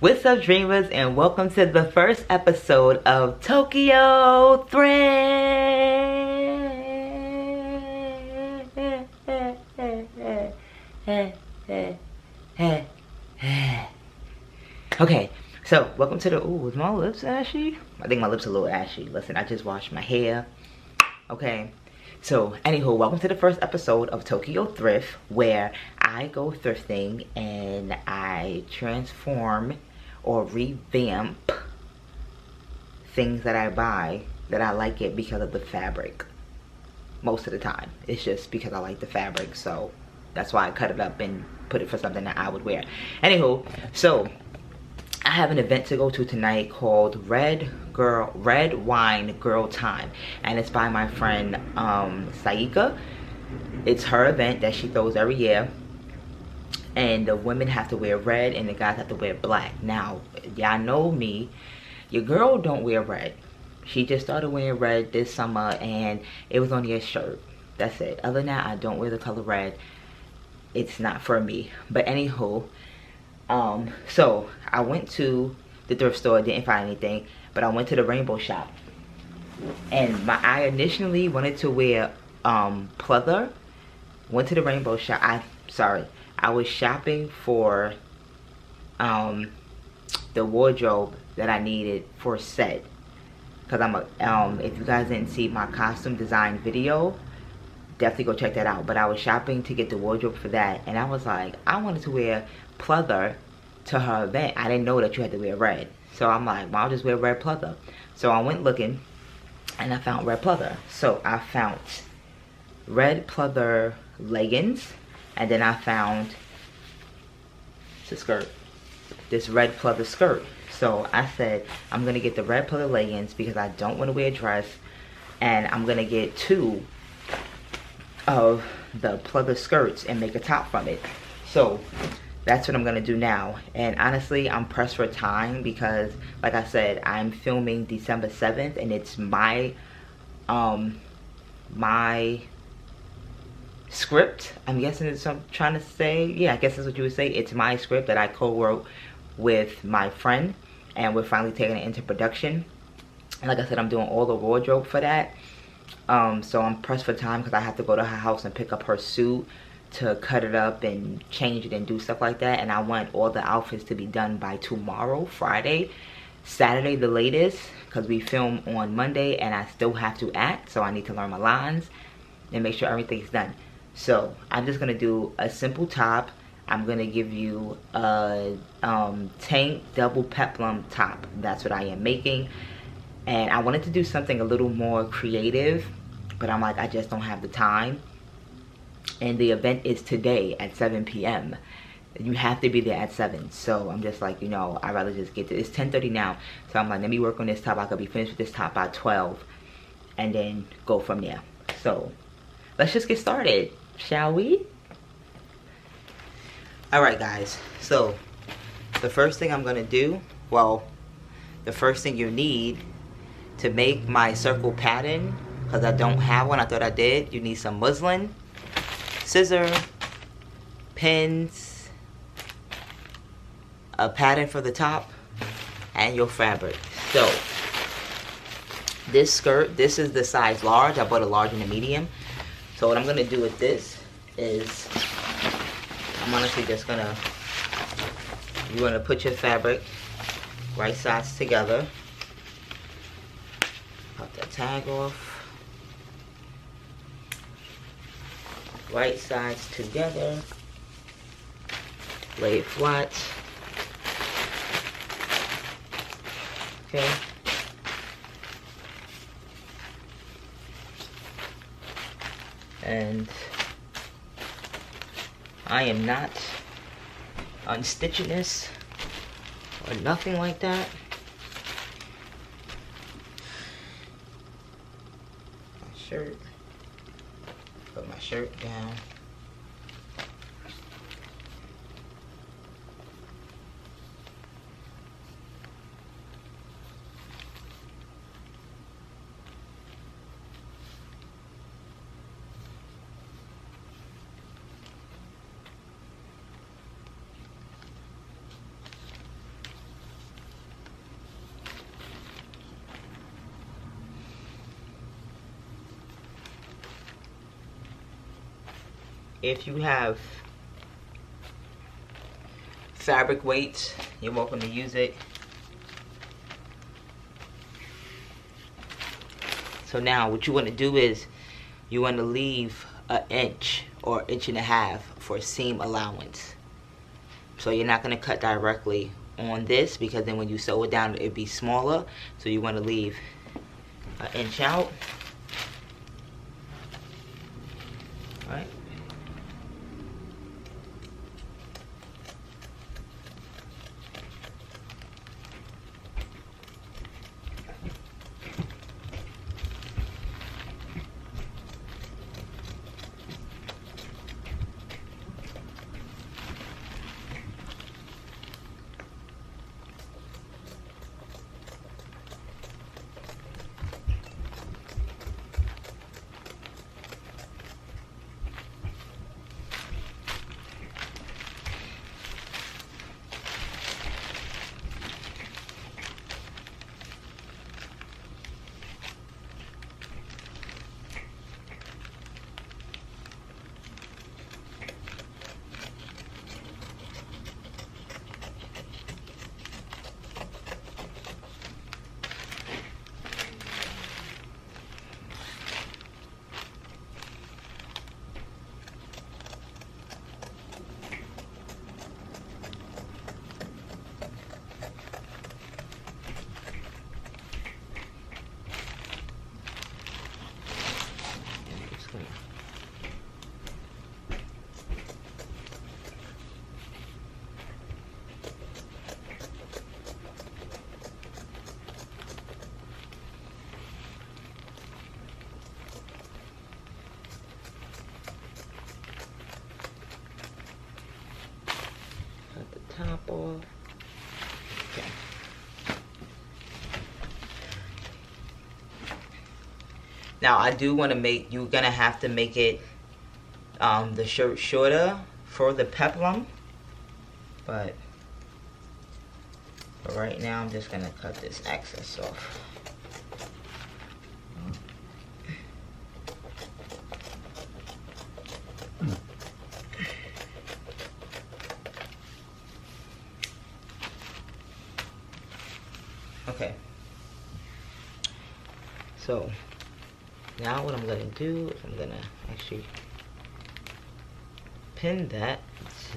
What's up, dreamers, and welcome to the first episode of Tokyo Thrift. Okay, so welcome to the. Ooh, is my lips ashy? I think my lips are a little ashy. Listen, I just washed my hair. Okay, so anywho, welcome to the first episode of Tokyo Thrift, where I go thrifting and I transform or revamp things that I buy that I like it because of the fabric. Most of the time it's just because I like the fabric, so that's why I cut it up and put it for something that I would wear. Anywho, so I have an event to go to tonight called Red Wine Girl Time, and it's by my friend Saika. It's her event that she throws every year, and the women have to wear red and the guys have to wear black. Now, y'all know me, your girl don't wear red. She just started wearing red this summer and it was only a shirt. That's it. Other than that, I don't wear the color red. It's not for me. But anywho, so I went to the thrift store, didn't find anything, but I went to the rainbow shop. And I initially wanted to wear pleather. Went to the rainbow shop. I was shopping for the wardrobe that I needed for a set, because if you guys didn't see my costume design video, definitely go check that out. But I was shopping to get the wardrobe for that, and I was like, I wanted to wear pleather to her event. I didn't know that you had to wear red, so I'm like, well, I'll just wear red pleather. So I went looking and I found red pleather. So I found red pleather leggings, and then I found the skirt, this red pleather skirt. So I said, I'm gonna get the red pleather leggings because I don't want to wear a dress, and I'm gonna get 2 of the pleather skirts and make a top from it. So that's what I'm gonna do now. And honestly, I'm pressed for time because, like I said, I'm filming December 7th, and it's my script. I'm guessing it's what I'm trying to say. Yeah, I guess that's what you would say. It's my script that I co-wrote with my friend, and we're finally taking it into production. And like I said, I'm doing all the wardrobe for that. So I'm pressed for time because I have to go to her house and pick up her suit to cut it up and change it and do stuff like that. And I want all the outfits to be done by tomorrow, Friday, Saturday the latest, because we film on Monday and I still have to act, so I need to learn my lines and make sure everything's done. So I'm just gonna do a simple top. I'm gonna give you a tank double peplum top. That's what I am making. And I wanted to do something a little more creative, but I'm like, I just don't have the time. And the event is today at 7 p.m. You have to be there at 7. So I'm just like, you know, I'd rather just get to, it's 10:30 now. So I'm like, let me work on this top. I could be finished with this top by 12 and then go from there. So let's just get started, shall we? Alright guys, so the first thing I'm gonna do, well, the first thing you need to make my circle pattern, because I don't have one, I thought I did, you need some muslin, scissor, pins, a pattern for the top, and your fabric. So this skirt, this is the size large. I bought a large and a medium. So what I'm gonna do with this is, I'm honestly just gonna, you're gonna put your fabric right sides together, pop that tag off, right sides together, lay it flat, okay. And I am not unstitching this or nothing like that. My shirt, put my shirt down. If you have fabric weights, you're welcome to use it. So now what you want to do is you want to leave an inch or inch and a half for seam allowance. So you're not going to cut directly on this, because then when you sew it down it'd be smaller. So you want to leave an inch out. All right. Top off. Okay. Now I do want to make, you're gonna have to make it the shirt shorter for the peplum, but right now I'm just gonna cut this excess off. Okay, so now what I'm gonna do is I'm gonna actually pin that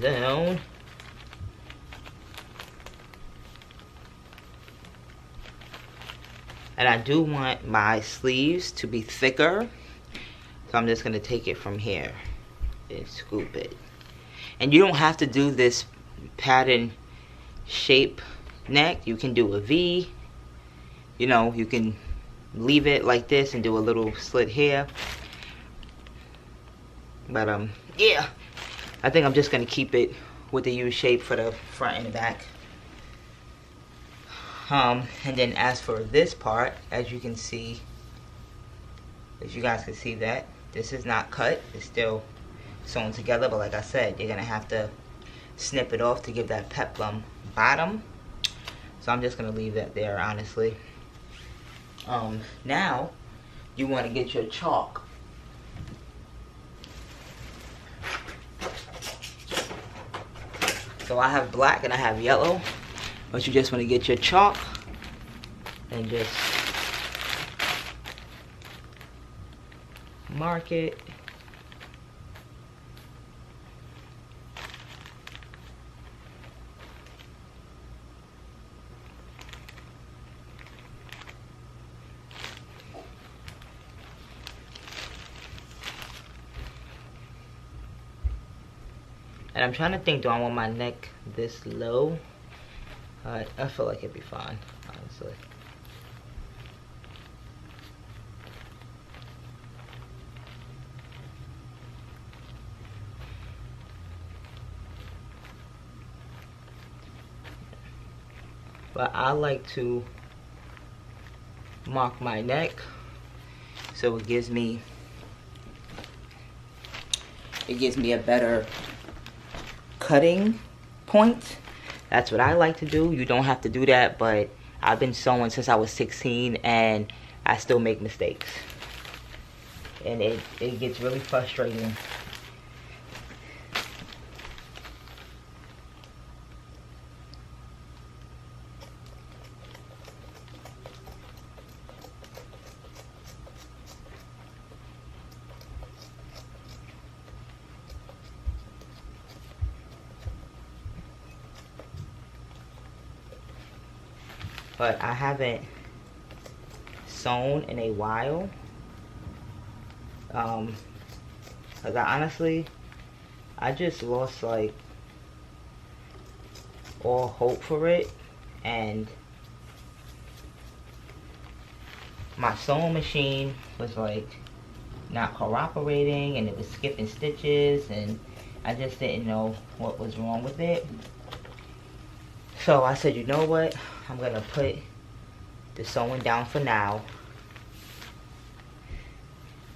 down. And I do want my sleeves to be thicker, so I'm just gonna take it from here and scoop it. And you don't have to do this pattern shape neck. You can do a V. You know, you can leave it like this and do a little slit here. But yeah, I think I'm just gonna keep it with the U shape for the front and the back. And then as for this part, as you can see, as you guys can see, that this is not cut, it's still sewn together, but like I said, you're gonna have to snip it off to give that peplum bottom. So I'm just gonna leave that there, honestly. Now you want to get your chalk. So I have black and I have yellow, but you just want to get your chalk and just mark it. And I'm trying to think, do I want my neck this low? I feel like it'd be fine, honestly. But I like to mark my neck so it gives me a better cutting point. That's what I like to do. You don't have to do that, but I've been sewing since I was 16 and I still make mistakes. And it gets really frustrating but I haven't sewn in a while. Cause I just lost like all hope for it, and my sewing machine was like not cooperating, and it was skipping stitches, and I just didn't know what was wrong with it. So I said, you know what, I'm gonna put the sewing down for now,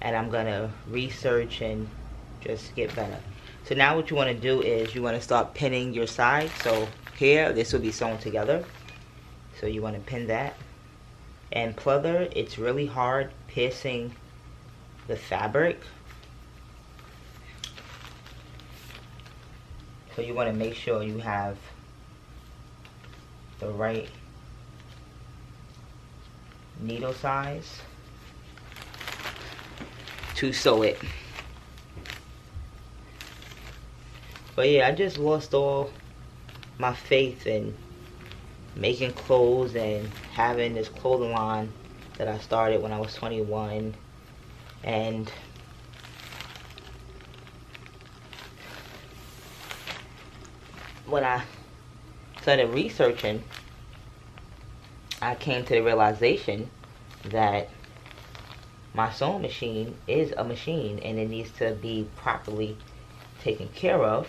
and I'm gonna research and just get better. So now what you want to do is you want to start pinning your sides. So here, this will be sewn together, so you want to pin that. And pleather, it's really hard piercing the fabric, so you want to make sure you have the right needle size to sew it. But yeah, I just lost all my faith in making clothes and having this clothing line that I started when I was 21. And when I started researching, I came to the realization that my sewing machine is a machine and it needs to be properly taken care of,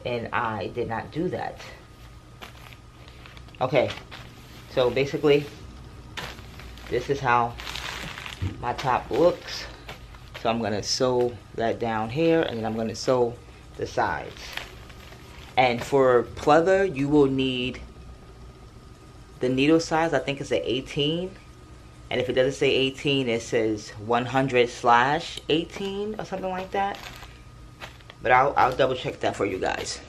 and I did not do that. Okay, so basically this is how my top looks. So I'm gonna sew that down here, and then I'm gonna sew the sides. And for pleather, you will need the needle size. I think it's an 18, and if it doesn't say 18, it says 100/18 or something like that. But I'll double check that for you guys.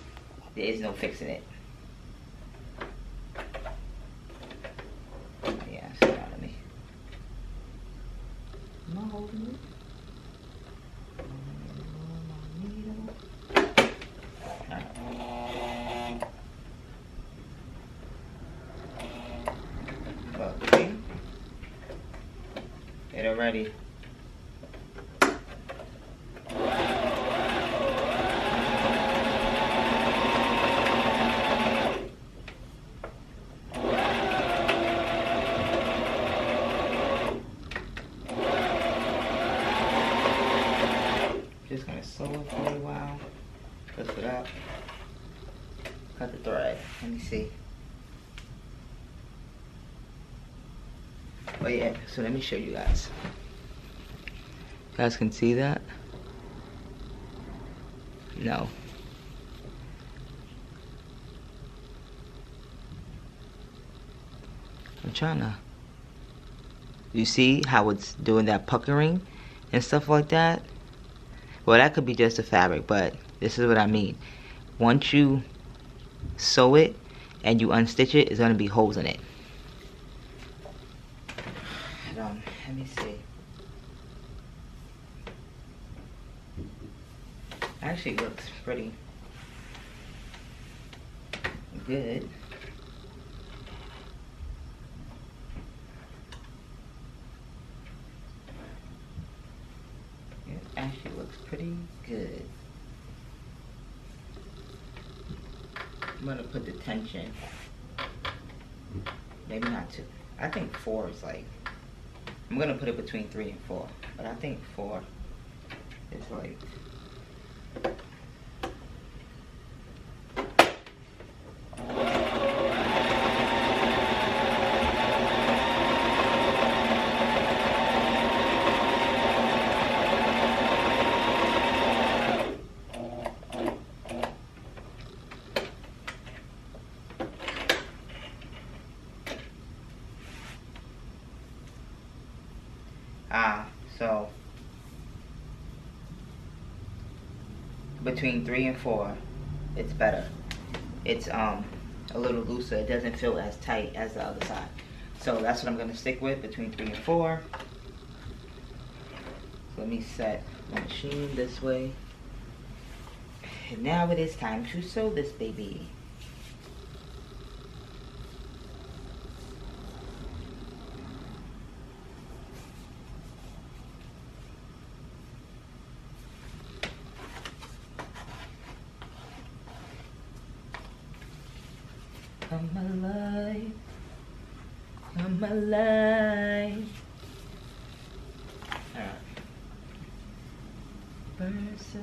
There is no fixing it. Yeah, so now let me. Am I holding it? Well, see? Get it ready. Just gonna sew it for a while. Twist it up. Cut the thread. Let me see. Oh yeah, so let me show you guys. You guys can see that? No. I'm trying to. You see how it's doing that puckering and stuff like that? Well, that could be just the fabric, but this is what I mean. Once you sew it and you unstitch it, it's going to be holes in it. Let me see. Actually looks pretty good. It actually looks pretty good. I'm gonna put the tension. Maybe not 2. I think 4 is like. I'm gonna put it between 3 and 4, but I think 4 is like. So between 3 and 4, it's better. It's a little looser. It doesn't feel as tight as the other side. So that's what I'm gonna stick with, between 3 and 4. So let me set my machine this way. And now it is time to sew this baby. Come alive. Come alive. Alright. Burn so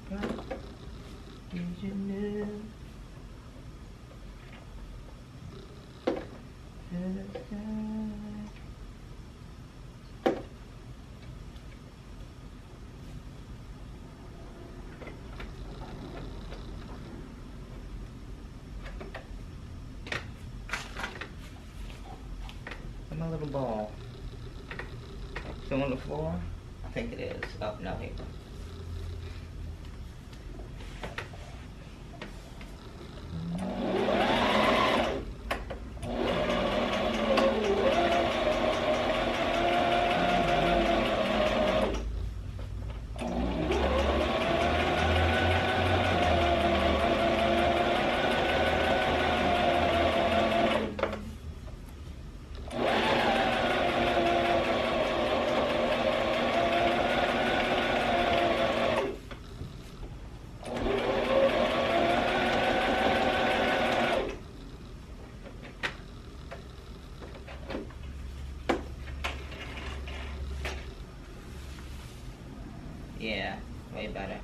bright. Did you know? My little ball. Still on the floor? I think it is. Oh, no, here. Yeah, way better.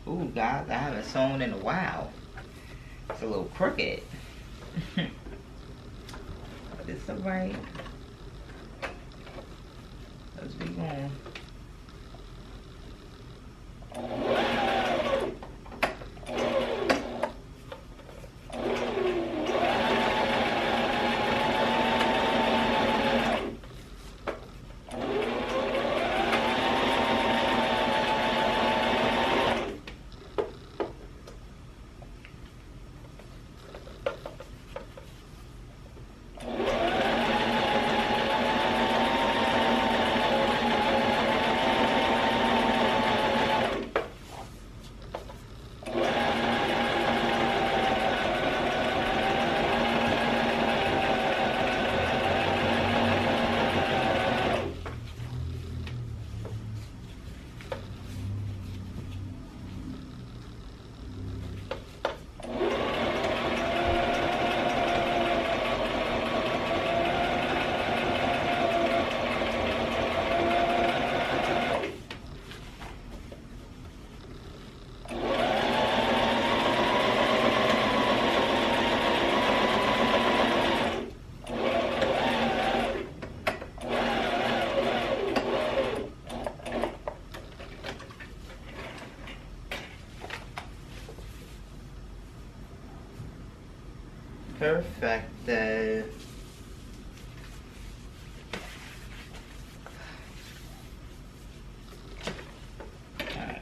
Ooh, guys, I haven't sewn in a while. It's a little crooked. But it's alright. Let's be going. Perfecto. Alright.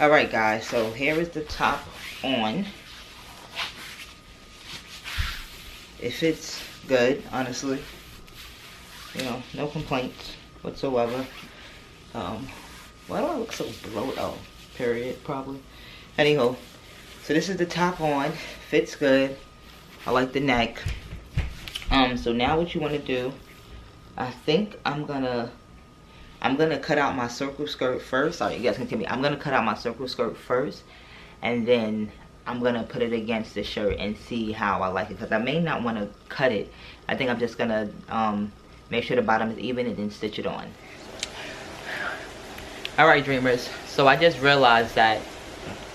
Alright guys, so here is the top on. It fits good, honestly. You know, no complaints whatsoever. Why do I look so bloated? Oh, period, probably. Anyhow, so this is the top on. Fits good. I like the neck. So now what you want to do, I think I'm gonna cut out my circle skirt first. Sorry, you guys can tell me. I'm gonna cut out my circle skirt first, and then I'm gonna put it against the shirt and see how I like it, because I may not want to cut it. I think I'm just gonna make sure the bottom is even and then stitch it on. Alright dreamers, so I just realized that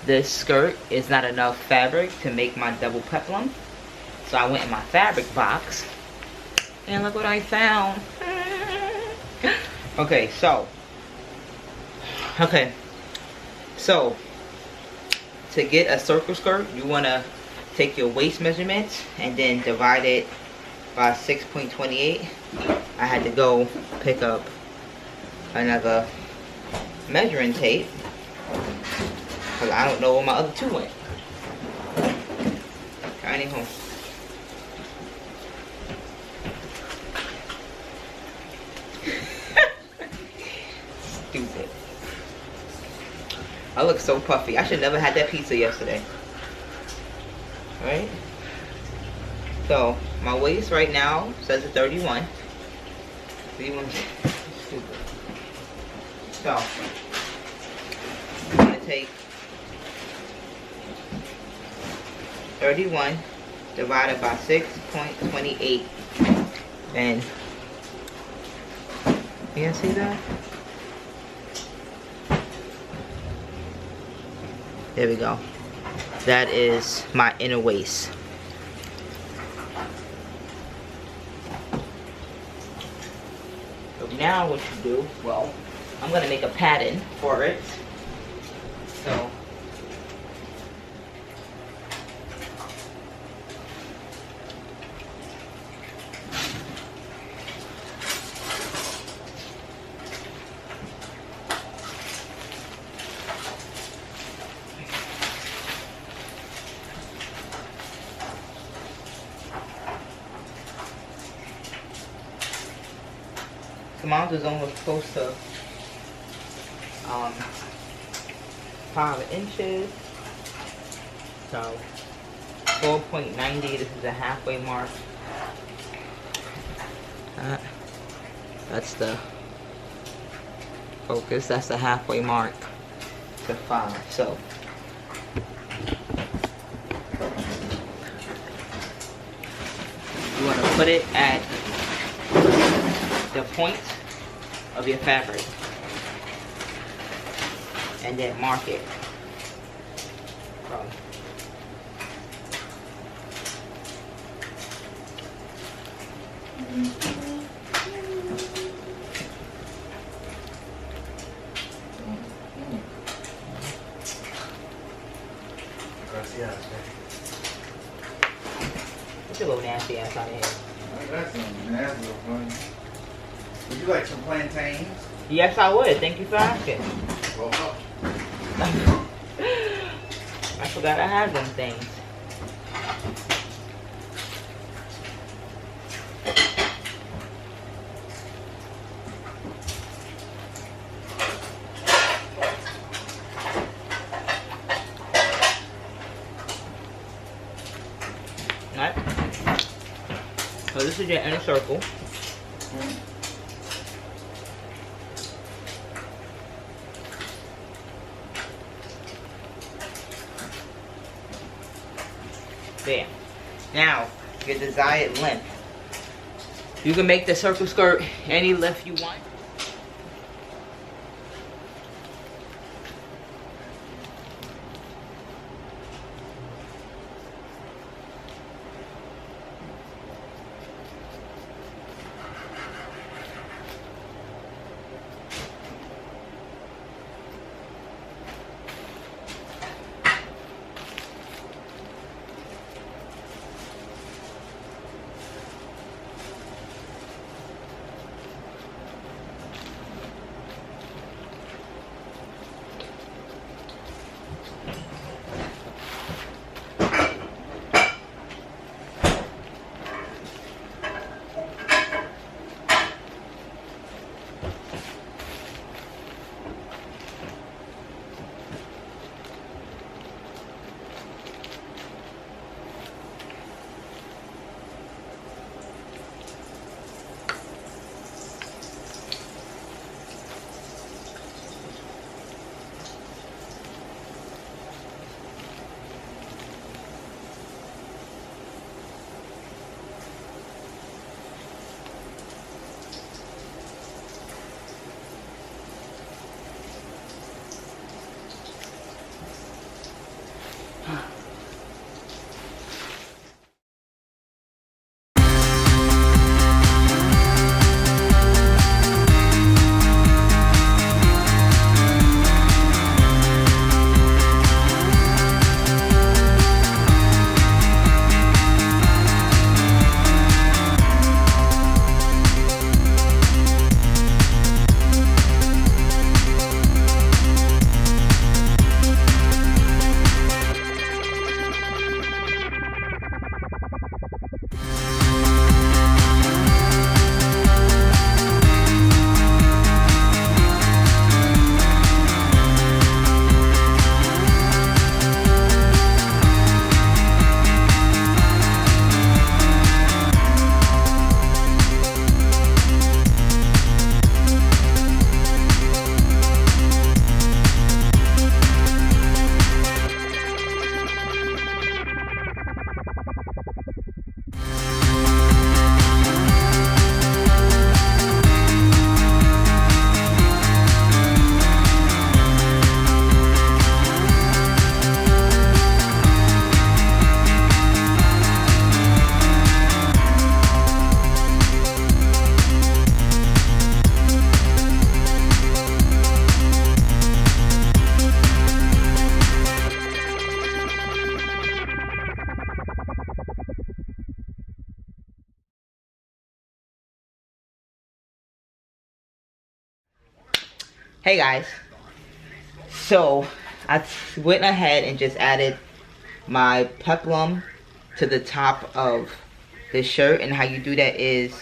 this skirt is not enough fabric to make my double peplum. So I went in my fabric box and look what I found. Okay, so So to get a circle skirt, you want to take your waist measurements and then divide it by 6.28. I had to go pick up another measuring tape because I don't know where my other two went. Anywho. Stupid. I look so puffy. I should never had that pizza yesterday. Right? So, my waist right now says a 31. 31. Stupid. So, I'm going to take 31 divided by 6.28. And, you guys see that? There we go. That is my inner waist. So now what you do, well, I'm gonna make a pattern for it. So mine is almost close to 5 inches. So 4.90, this is a halfway mark. That's the focus, that's the halfway mark to 5. So you want to put it at the point of your fabric and then mark it from What's your little nasty ass out of here? That's something nasty, funny. Would you like some plantains? Yes, I would. Thank you for asking. Well, I forgot I had them things. Alright. So this is your inner circle. There. Now, your desired length. You can make the circle skirt any length you want. Hey guys, so I went ahead and just added my peplum to the top of this shirt, and how you do that is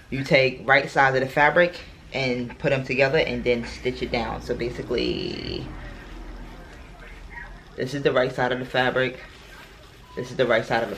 you take right sides of the fabric and put them together and then stitch it down. So basically, this is the right side of the fabric, this is the right side of the